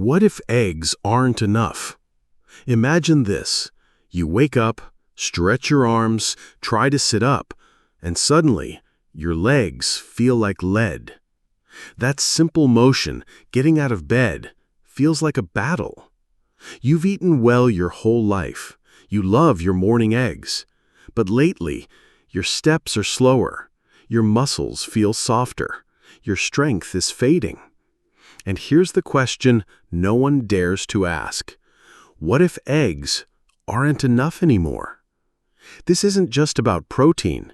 What if eggs aren't enough? Imagine this. You wake up, stretch your arms, try to sit up, and suddenly your legs feel like lead. That simple motion, getting out of bed, feels like a battle. You've eaten well your whole life. You love your morning eggs. But lately, your steps are slower. Your muscles feel softer. Your strength is fading. And here's the question no one dares to ask. What if eggs aren't enough anymore? This isn't just about protein.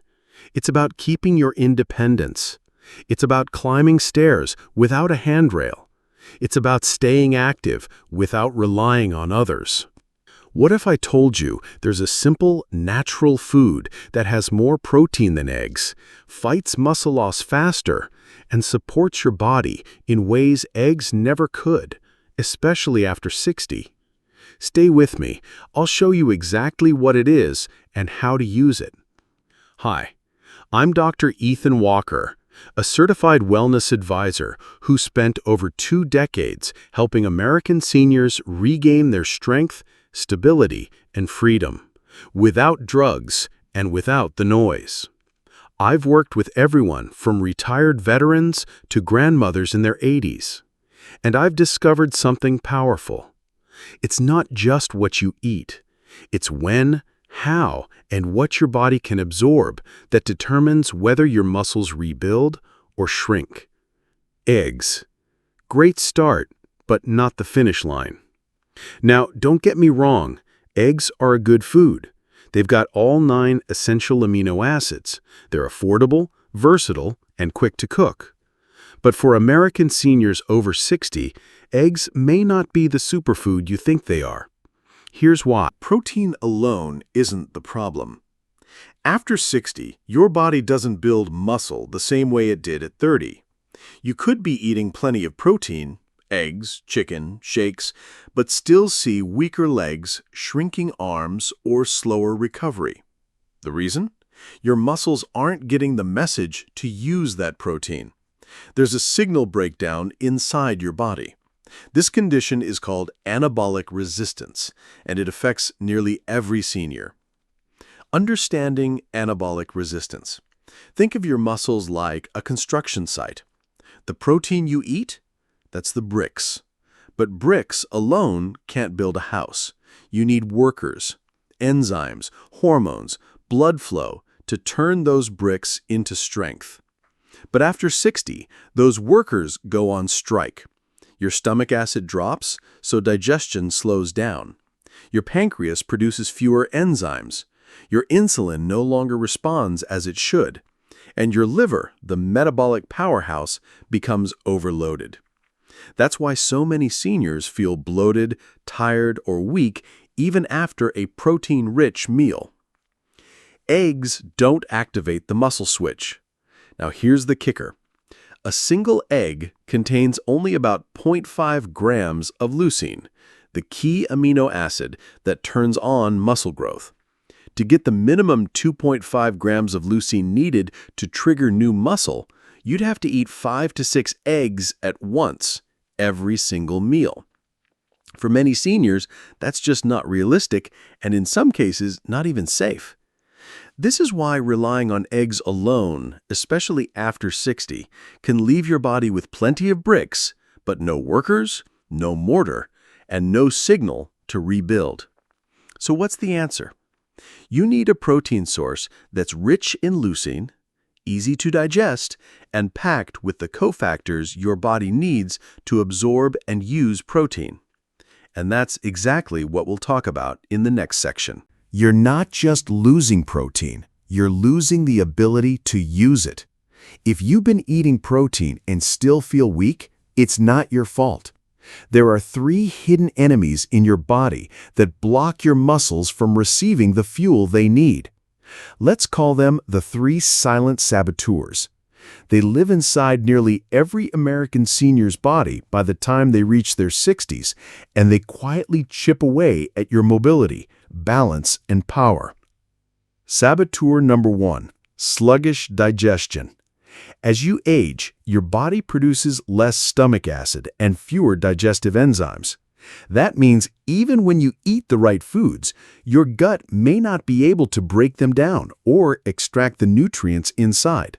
It's about keeping your independence. It's about climbing stairs without a handrail. It's about staying active without relying on others. What if I told you there's a simple, natural food that has more protein than eggs, fights muscle loss faster, and supports your body in ways eggs never could, especially after 60? Stay with me. I'll show you exactly what it is and how to use it. Hi, I'm Dr. Ethan Walker, a certified wellness advisor who spent over 2 decades helping American seniors regain their strength, stability, and freedom, without drugs and without the noise. I've worked with everyone from retired veterans to grandmothers in their 80s, and I've discovered something powerful. It's not just what you eat. It's when, how, and what your body can absorb that determines whether your muscles rebuild or shrink. Eggs. Great start, but not the finish line. Now, don't get me wrong, eggs are a good food. They've got all 9 essential amino acids. They're affordable, versatile, and quick to cook. But for American seniors over 60, eggs may not be the superfood you think they are. Here's why. Protein alone isn't the problem. After 60, your body doesn't build muscle the same way it did at 30. You could be eating plenty of protein, eggs, chicken, shakes, but still see weaker legs, shrinking arms, or slower recovery. The reason? Your muscles aren't getting the message to use that protein. There's a signal breakdown inside your body. This condition is called anabolic resistance, and it affects nearly every senior. Understanding anabolic resistance. Think of your muscles like a construction site. The protein you eat? That's the bricks. But bricks alone can't build a house. You need workers, enzymes, hormones, blood flow to turn those bricks into strength. But after 60, those workers go on strike. Your stomach acid drops, so digestion slows down. Your pancreas produces fewer enzymes. Your insulin no longer responds as it should. And your liver, the metabolic powerhouse, becomes overloaded. That's why so many seniors feel bloated, tired, or weak even after a protein-rich meal. Eggs don't activate the muscle switch. Now here's the kicker. A single egg contains only about 0.5 grams of leucine, the key amino acid that turns on muscle growth. To get the minimum 2.5 grams of leucine needed to trigger new muscle, you'd have to eat 5 to 6 eggs at once, every single meal. For many seniors, that's just not realistic, and in some cases, not even safe. This is why relying on eggs alone, especially after 60, can leave your body with plenty of bricks, but no workers, no mortar, and no signal to rebuild. So what's the answer? You need a protein source that's rich in leucine, easy to digest, and packed with the cofactors your body needs to absorb and use protein. And that's exactly what we'll talk about in the next section. You're not just losing protein, you're losing the ability to use it. If you've been eating protein and still feel weak, it's not your fault. There are 3 hidden enemies in your body that block your muscles from receiving the fuel they need. Let's call them the 3 silent saboteurs. They live inside nearly every American senior's body by the time they reach their 60s, and they quietly chip away at your mobility, balance, and power. Saboteur number 1, sluggish digestion. As you age, your body produces less stomach acid and fewer digestive enzymes. That means even when you eat the right foods, your gut may not be able to break them down or extract the nutrients inside.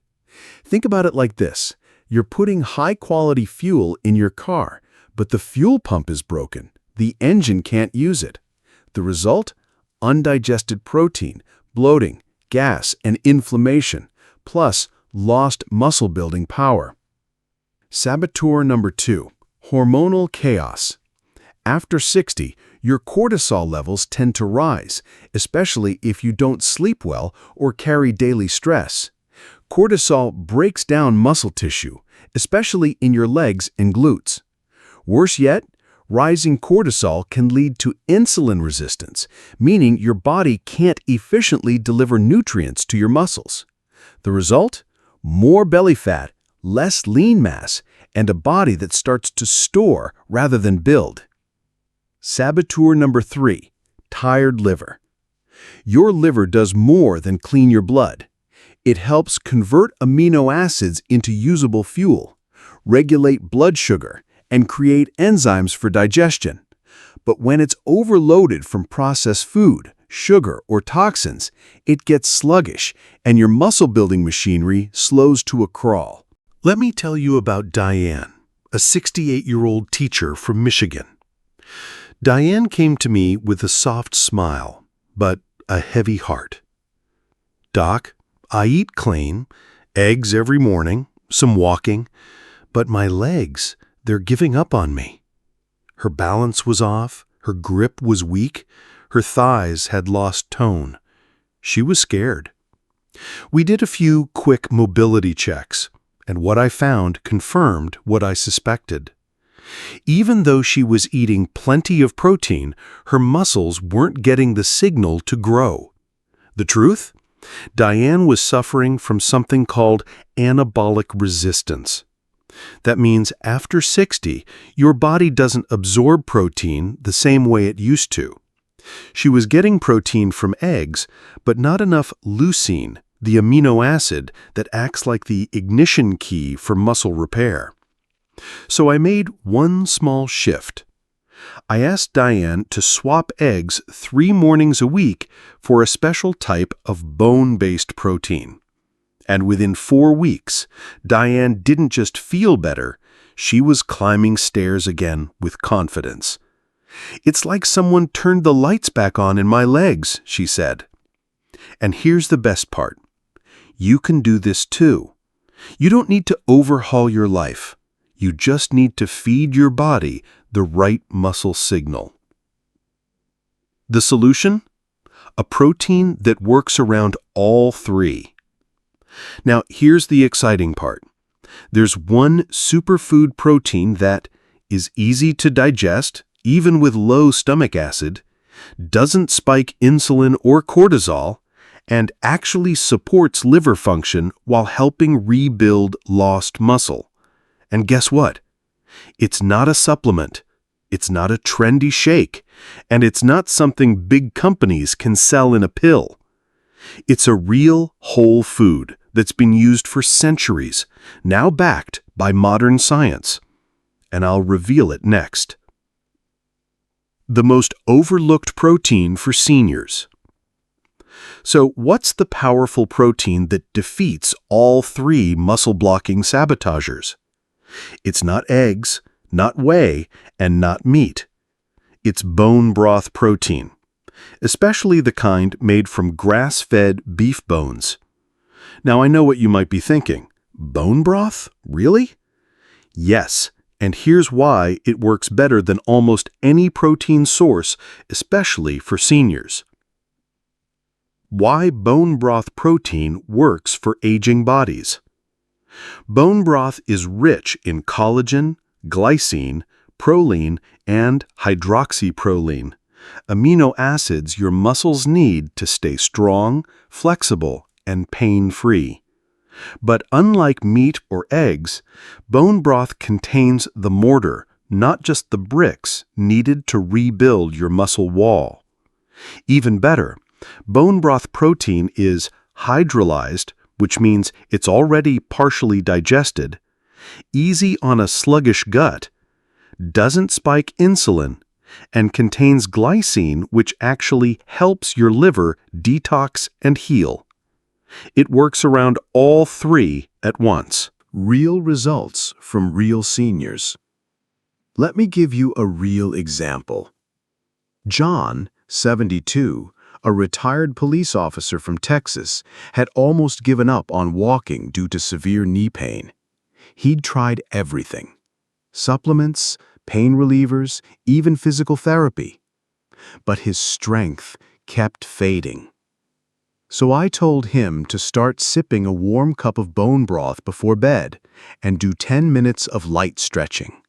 Think about it like this. You're putting high-quality fuel in your car, but the fuel pump is broken. The engine can't use it. The result? Undigested protein, bloating, gas, and inflammation, plus lost muscle-building power. Saboteur number 2, hormonal chaos. After 60, your cortisol levels tend to rise, especially if you don't sleep well or carry daily stress. Cortisol breaks down muscle tissue, especially in your legs and glutes. Worse yet, rising cortisol can lead to insulin resistance, meaning your body can't efficiently deliver nutrients to your muscles. The result? More belly fat, less lean mass, and a body that starts to store rather than build. Saboteur number 3, tired liver. Your liver does more than clean your blood. It helps convert amino acids into usable fuel, regulate blood sugar, and create enzymes for digestion. But when it's overloaded from processed food, sugar, or toxins, it gets sluggish, and your muscle-building machinery slows to a crawl. Let me tell you about Diane, a 68-year-old teacher from Michigan. Diane came to me with a soft smile, but a heavy heart. "Doc, I eat clean, eggs every morning, some walking, but my legs, they're giving up on me." Her balance was off, her grip was weak, her thighs had lost tone. She was scared. We did a few quick mobility checks, and what I found confirmed what I suspected. Even though she was eating plenty of protein, her muscles weren't getting the signal to grow. The truth? Diane was suffering from something called anabolic resistance. That means after 60, your body doesn't absorb protein the same way it used to. She was getting protein from eggs, but not enough leucine, the amino acid that acts like the ignition key for muscle repair. So I made one small shift. I asked Diane to swap eggs 3 mornings a week for a special type of bone-based protein. And within 4 weeks, Diane didn't just feel better, she was climbing stairs again with confidence. "It's like someone turned the lights back on in my legs," she said. And here's the best part. You can do this too. You don't need to overhaul your life. You just need to feed your body the right muscle signal. The solution? A protein that works around all 3. Now, here's the exciting part. There's one superfood protein that is easy to digest, even with low stomach acid, doesn't spike insulin or cortisol, and actually supports liver function while helping rebuild lost muscle. And guess what? It's not a supplement, it's not a trendy shake, and it's not something big companies can sell in a pill. It's a real whole food that's been used for centuries, now backed by modern science. And I'll reveal it next. The most overlooked protein for seniors. So what's the powerful protein that defeats all 3 muscle-blocking sabotagers? It's not eggs, not whey, and not meat. It's bone broth protein, especially the kind made from grass-fed beef bones. Now I know what you might be thinking. Bone broth? Really? Yes, and here's why it works better than almost any protein source, especially for seniors. Why bone broth protein works for aging bodies. Bone broth is rich in collagen, glycine, proline, and hydroxyproline, amino acids your muscles need to stay strong, flexible, and pain-free. But unlike meat or eggs, bone broth contains the mortar, not just the bricks, needed to rebuild your muscle wall. Even better, bone broth protein is hydrolyzed, which means it's already partially digested, easy on a sluggish gut, doesn't spike insulin, and contains glycine, which actually helps your liver detox and heal. It works around all three at once. Real results from real seniors. Let me give you a real example. John, 72, a retired police officer from Texas, had almost given up on walking due to severe knee pain. He'd tried everything: supplements, pain relievers, even physical therapy. But his strength kept fading. So I told him to start sipping a warm cup of bone broth before bed and do 10 minutes of light stretching.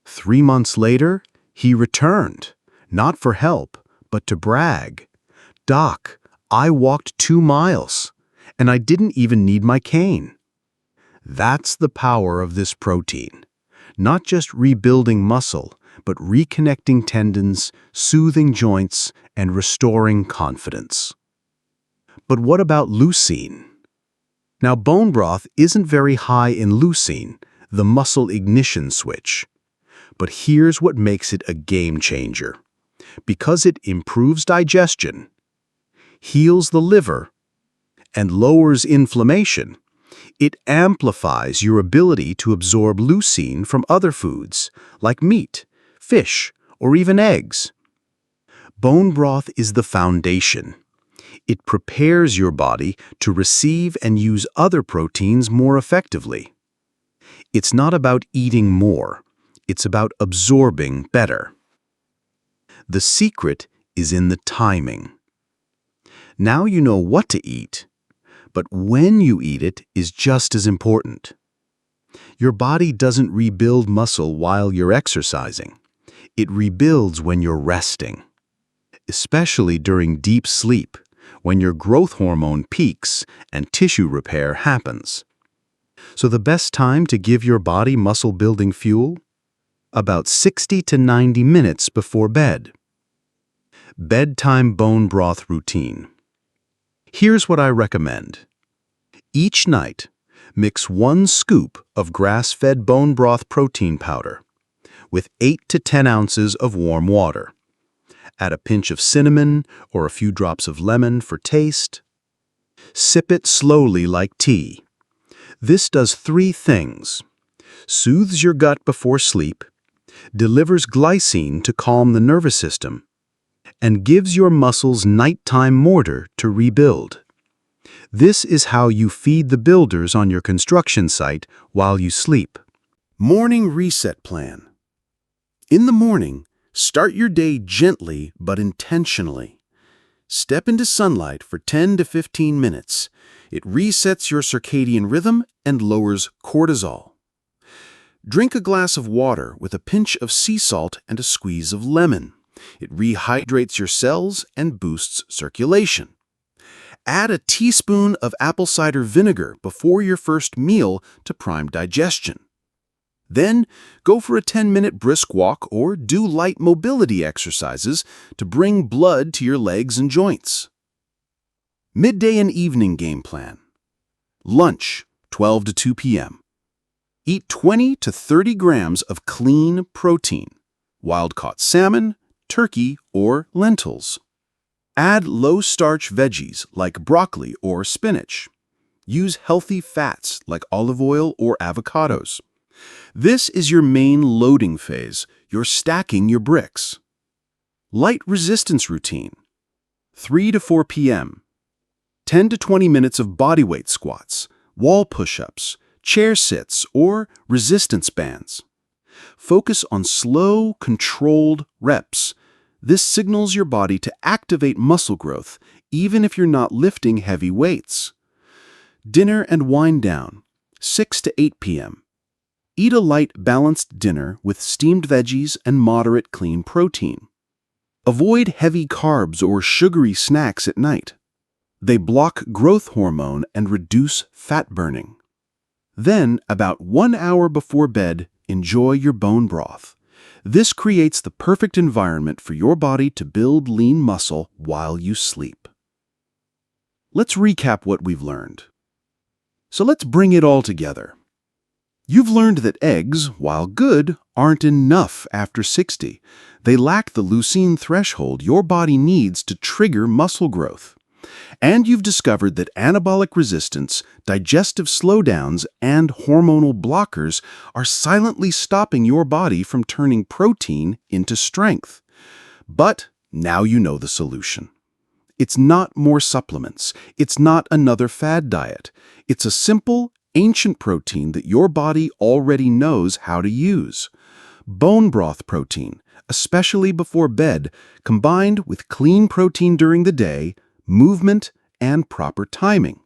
3 months later, he returned, not for help, but to brag. "Doc, I walked 2 miles, and I didn't even need my cane." That's the power of this protein. Not just rebuilding muscle, but reconnecting tendons, soothing joints, and restoring confidence. But what about leucine? Now, bone broth isn't very high in leucine, the muscle ignition switch. But here's what makes it a game changer. Because it improves digestion, heals the liver, and lowers inflammation, it amplifies your ability to absorb leucine from other foods, like meat, fish, or even eggs. Bone broth is the foundation. It prepares your body to receive and use other proteins more effectively. It's not about eating more, it's about absorbing better. The secret is in the timing. Now you know what to eat, but when you eat it is just as important. Your body doesn't rebuild muscle while you're exercising. It rebuilds when you're resting, especially during deep sleep, when your growth hormone peaks and tissue repair happens. So the best time to give your body muscle-building fuel? About 60 to 90 minutes before bed. Bedtime bone broth routine. Here's what I recommend. Each night, mix 1 scoop of grass-fed bone broth protein powder with 8 to 10 ounces of warm water. Add a pinch of cinnamon or a few drops of lemon for taste. Sip it slowly like tea. This does 3 things: soothes your gut before sleep, delivers glycine to calm the nervous system, and gives your muscles nighttime mortar to rebuild. This is how you feed the builders on your construction site while you sleep. Morning reset plan. In the morning, start your day gently but intentionally. Step into sunlight for 10 to 15 minutes. It resets your circadian rhythm and lowers cortisol. Drink a glass of water with a pinch of sea salt and a squeeze of lemon. It rehydrates your cells and boosts circulation. Add a teaspoon of apple cider vinegar before your first meal to prime digestion. Then, go for a 10-minute brisk walk or do light mobility exercises to bring blood to your legs and joints. Midday and evening game plan. Lunch, 12 to 2 p.m. Eat 20 to 30 grams of clean protein, wild-caught salmon, turkey, or lentils. Add low-starch veggies like broccoli or spinach. Use healthy fats like olive oil or avocados. This is your main loading phase. You're stacking your bricks. Light resistance routine. 3 to 4 p.m. 10 to 20 minutes of bodyweight squats, wall push-ups, chair sits, or resistance bands. Focus on slow, controlled reps. This signals your body to activate muscle growth, even if you're not lifting heavy weights. Dinner and wind down, 6 to 8 p.m. Eat a light, balanced dinner with steamed veggies and moderate clean protein. Avoid heavy carbs or sugary snacks at night. They block growth hormone and reduce fat burning. Then, about 1 hour before bed, enjoy your bone broth. This creates the perfect environment for your body to build lean muscle while you sleep. Let's recap what we've learned. So let's bring it all together. You've learned that eggs, while good, aren't enough after 60. They lack the leucine threshold your body needs to trigger muscle growth. And you've discovered that anabolic resistance, digestive slowdowns, and hormonal blockers are silently stopping your body from turning protein into strength. But now you know the solution. It's not more supplements. It's not another fad diet. It's a simple, ancient protein that your body already knows how to use. Bone broth protein, especially before bed, combined with clean protein during the day, movement, and proper timing.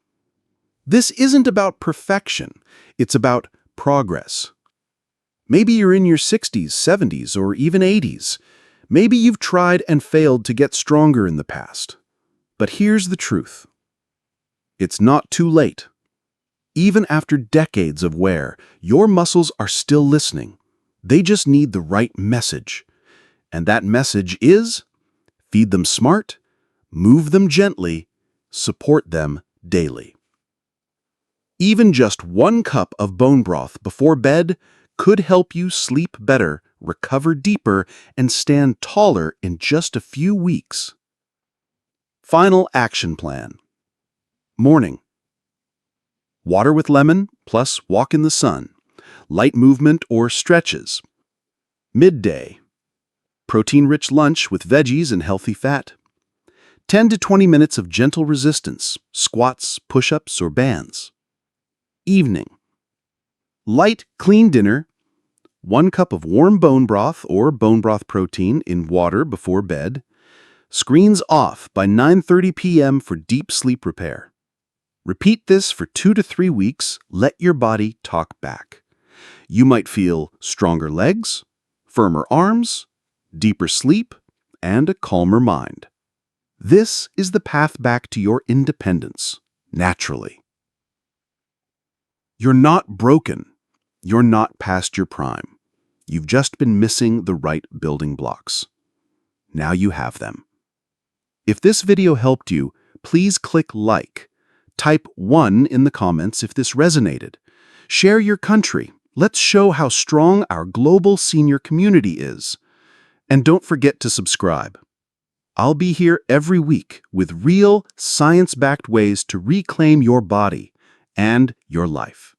This isn't about perfection. It's about progress. Maybe you're in your 60s, 70s, or even 80s. Maybe you've tried and failed to get stronger in the past. But here's the truth. It's not too late. Even after decades of wear, your muscles are still listening. They just need the right message. And that message is: feed them smart, move them gently, support them daily. Even just 1 cup of bone broth before bed could help you sleep better, recover deeper, and stand taller in just a few weeks. Final action plan. Morning. Water with lemon plus walk in the sun. Light movement or stretches. Midday. Protein-rich lunch with veggies and healthy fat. 10 to 20 minutes of gentle resistance, squats, push-ups, or bands. Evening. Light, clean dinner. 1 cup of warm bone broth or bone broth protein in water before bed. Screens off by 9:30 p.m. for deep sleep repair. Repeat this for 2 to 3 weeks. Let your body talk back. You might feel stronger legs, firmer arms, deeper sleep, and a calmer mind. This is the path back to your independence, naturally. You're not broken. You're not past your prime. You've just been missing the right building blocks. Now you have them. If this video helped you, please click like. Type 1 in the comments if this resonated. Share your country. Let's show how strong our global senior community is. And don't forget to subscribe. I'll be here every week with real, science-backed ways to reclaim your body and your life.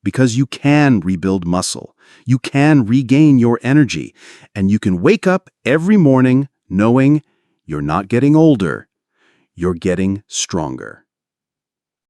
Because you can rebuild muscle, you can regain your energy, and you can wake up every morning knowing you're not getting older, you're getting stronger.